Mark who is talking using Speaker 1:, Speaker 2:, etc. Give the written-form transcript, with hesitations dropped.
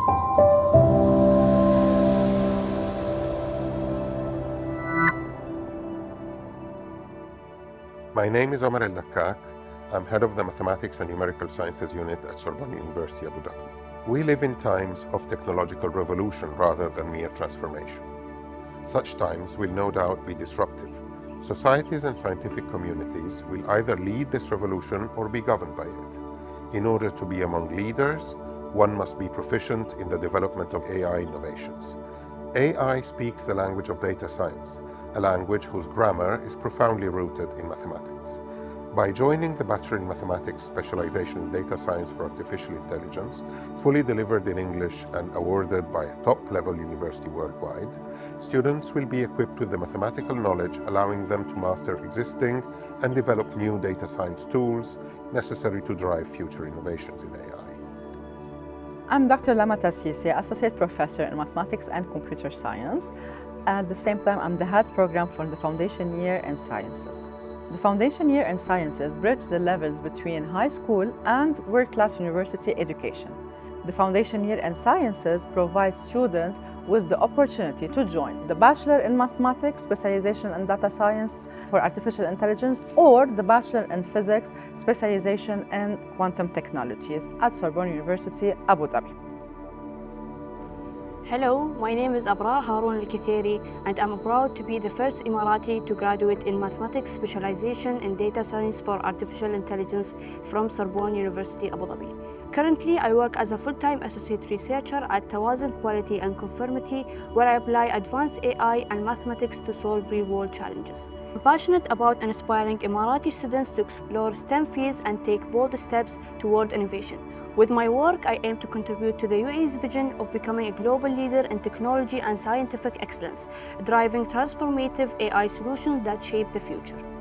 Speaker 1: My name is Omar El-Dakkak. I'm head of the Mathematics and Numerical Sciences Unit at Sorbonne University, Abu Dhabi. We live in times of technological revolution rather than mere transformation. Such times will no doubt be disruptive. Societies and scientific communities will either lead this revolution or be governed by it. In order to be among leaders, one must be proficient in the development of AI innovations. AI speaks the language of data science, a language whose grammar is profoundly rooted in mathematics. By joining the Bachelor in Mathematics specialization in data science for artificial intelligence, fully delivered in English and awarded by a top-level university worldwide, students will be equipped with the mathematical knowledge allowing them to master existing and develop new data science tools necessary to drive future innovations in AI.
Speaker 2: I'm Dr. Lama Tarsisi, Associate Professor in Mathematics and Computer Science. At the same time, I'm the head program for the Foundation Year in Sciences. The Foundation Year in Sciences bridge the levels between high school and world-class university education. The Foundation Year in Sciences provides students with the opportunity to join the Bachelor in Mathematics, specialization in data science for artificial intelligence, or the Bachelor in Physics, specialization in quantum technologies at Sorbonne University, Abu Dhabi.
Speaker 3: Hello, my name is Abrar Haroun Al-Kitheri, and I'm proud to be the first Emirati to graduate in mathematics specialization in data science for artificial intelligence from Sorbonne University, Abu Dhabi. Currently, I work as a full-time associate researcher at Tawazun Quality and Conformity, where I apply advanced AI and mathematics to solve real-world challenges. I'm passionate about inspiring Emirati students to explore STEM fields and take bold steps toward innovation. With my work, I aim to contribute to the UAE's vision of becoming a global leader in technology and scientific excellence, driving transformative AI solutions that shape the future.